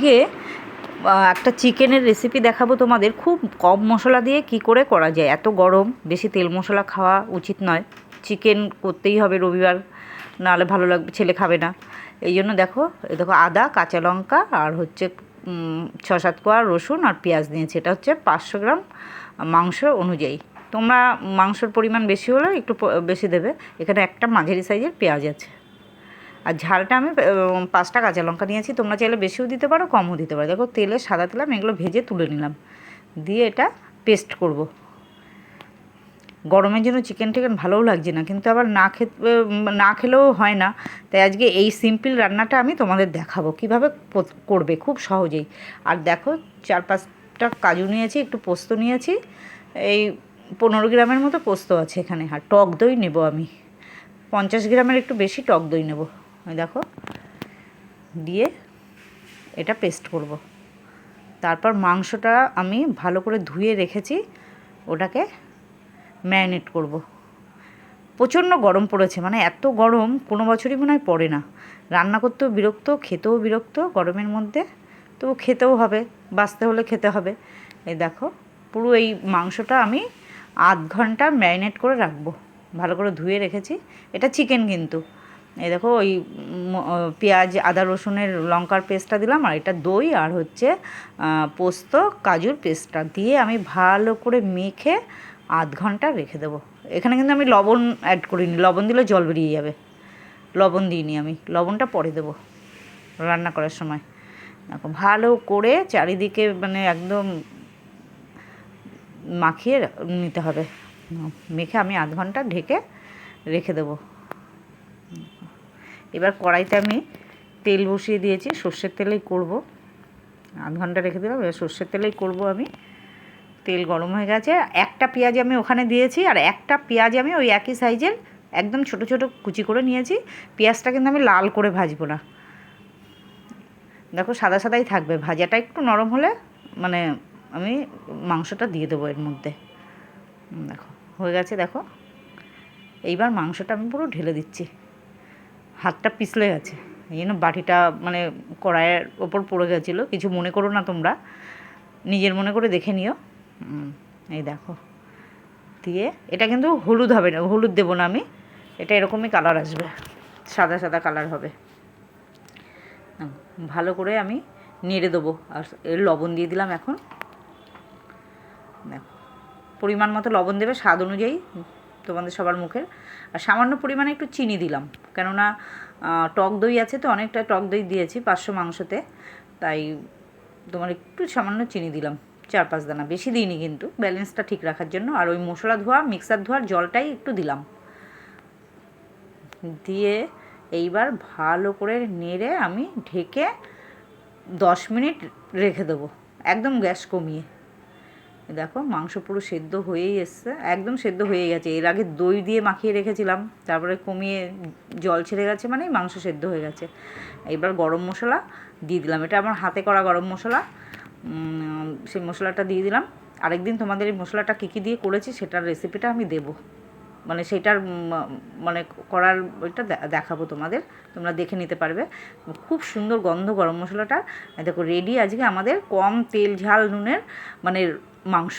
আজকে একটা চিকেনের রেসিপি দেখাবো তোমাদের, খুব কম মশলা দিয়ে কি করে করা যায়। এত গরম, বেশি তেল মশলা খাওয়া উচিত নয়। চিকেন করতেই হবে রবিবার, নাহলে ভালো লাগবে, ছেলে খাবে না। এই জন্য দেখো আদা, কাঁচা লঙ্কা আর হচ্ছে 6-7 কোয়া রসুন আর পেঁয়াজ নিয়েছি। এটা হচ্ছে 500 গ্রাম মাংস অনুযায়ী। তোমরা মাংসর পরিমাণ বেশি হলে একটু বেশি দেবে। এখানে একটা মাঝারি সাইজের পেঁয়াজ আছে। আর ঝালটা আমি 5টা কাঁচা লঙ্কা নিয়েছি। তোমরা চাইলে বেশিও দিতে পারো, কমও দিতে পারো। দেখো তেলে সাদা তেলে আমি এগুলো ভেজে তুলে নিলাম, দিয়ে এটা পেস্ট করব। গরমের জন্য চিকেন ভালোও লাগছে না, কিন্তু আবার না খেলেও হয় না। তাই আজকে এই সিম্পল রান্নাটা আমি তোমাদের দেখাবো কীভাবে করবে, খুব সহজেই। আর দেখো 4-5টা কাজু নিয়েছি, একটু পোস্ত নিয়েছি, এই 15 গ্রামের মতো পোস্ত আছে এখানে। আর টক দই নেব আমি 50 গ্রামের একটু বেশি টক দই নেব। দেখো দিয়ে এটা পেস্ট করব। তারপর মাংসটা আমি ভালো করে ধুয়ে রেখেছি, ওটাকে ম্যারিনেট করব। প্রচণ্ড গরম পড়েছে, মানে এত গরম কোনো বছরই মনে হয় পড়ে না। রান্না করতেও বিরক্ত, খেতেও বিরক্ত গরমের মধ্যে, তো খেতেও হবে, বাঁচতে হলে খেতে হবে। এই দেখো পুরো এই মাংসটা আমি আধ ঘন্টা ম্যারিনেট করে রাখবো। ভালো করে ধুয়ে রেখেছি। এটা চিকেন কিন্তু। এই দেখো ওই পেঁয়াজ, আদা, রসুনের, লঙ্কার পেস্টটা দিলাম, আর এটা দই আর হচ্ছে পোস্ত কাজুর পেস্টটা দিয়ে আমি ভালো করে মেখে আধ ঘন্টা রেখে দেবো। এখানে কিন্তু আমি লবণ অ্যাড করিনি, লবণ দিলে জল বেরিয়ে যাবে। লবণ দিইনি আমি, লবণটা পরে দেবো রান্না করার সময়। দেখো ভালো করে চারিদিকে মানে একদম মাখিয়ে নিতে হবে। মেখে আমি আধ ঘন্টা ঢেকে রেখে দেবো। এবার কড়াইতে আমি তেল বসিয়ে দিয়েছি, সর্ষের তেলেই করব। আধ ঘন্টা রেখে দিলাম, এবার সর্ষের তেলেই করব আমি। তেল গরম হয়ে গেছে। একটা পেঁয়াজ আমি ওখানে দিয়েছি, আর একটা পেঁয়াজ আমি ওই একই সাইজের একদম ছোট ছোট কুচি করে নিয়েছি। পেঁয়াজটা কিন্তু আমি লাল করে ভাজবো না, দেখো সাদা সাদাই থাকবে। ভাজাটা একটু নরম হলে মানে আমি মাংসটা দিয়ে দেবো এর মধ্যে। দেখো হয়ে গেছে। দেখো এইবার মাংসটা আমি পুরো ঢেলে দিচ্ছি। হাতটা পিছলে গেছে, এই জন্য বাটিটা মানে কড়াইয়ের ওপর পড়ে গেছিলো। কিছু মনে করো না তোমরা, নিজের মনে করে দেখে নিও। এই দেখো দিয়ে এটা কিন্তু হলুদ হবে না, হলুদ দেবো না আমি। এটা এরকমই কালার আসবে, সাদা সাদা কালার হবে। ভালো করে আমি নেড়ে দেবো। আর এর লবণ দিয়ে দিলাম এখন। দেখো পরিমাণ মতো লবণ দেবে, স্বাদ অনুযায়ী তোমাদের সবার মুখের। আর সামান্য পরিমাণে একটু চিনি দিলাম, কেননা টক দই আছে তো, অনেকটা টক দই দিয়েছি 500 মাংসতে, তাই তোমার একটু সামান্য চিনি দিলাম, 4-5 দানা, বেশি দিইনি কিন্তু, ব্যালেন্সটা ঠিক রাখার জন্য। আর ওই মশলা ধোয়া, মিক্সার ধোয়ার জলটাই একটু দিলাম। দিয়ে এইবার ভালো করে নেড়ে আমি ঢেকে 10 মিনিট রেখে দেবো, একদম গ্যাস কমিয়ে। দেখো মাংস পুরো সেদ্ধ হয়েই এসছে, একদম সেদ্ধ হয়ে গেছে। এর আগে দই দিয়ে মাখিয়ে রেখেছিলাম, তারপরে কমিয়ে জল ছেড়ে গেছে, মানে মাংস সেদ্ধ হয়ে গেছে। এবার গরম মশলা দিয়ে দিলাম, এটা আমার হাতে করা গরম মশলা, সেই মশলাটা দিয়ে দিলাম। আরেকদিন তোমাদের এই মশলাটা কী কী দিয়ে করেছি সেটার রেসিপিটা আমি দেবো, মানে সেটার মানে করার ওইটা দেখাবো তোমাদের, তোমরা দেখে নিতে পারবে। খুব সুন্দর গন্ধ গরম মশলাটা। দেখো রেডি আজকে আমাদের কম তেল ঝাল নুনের মানে মাংস।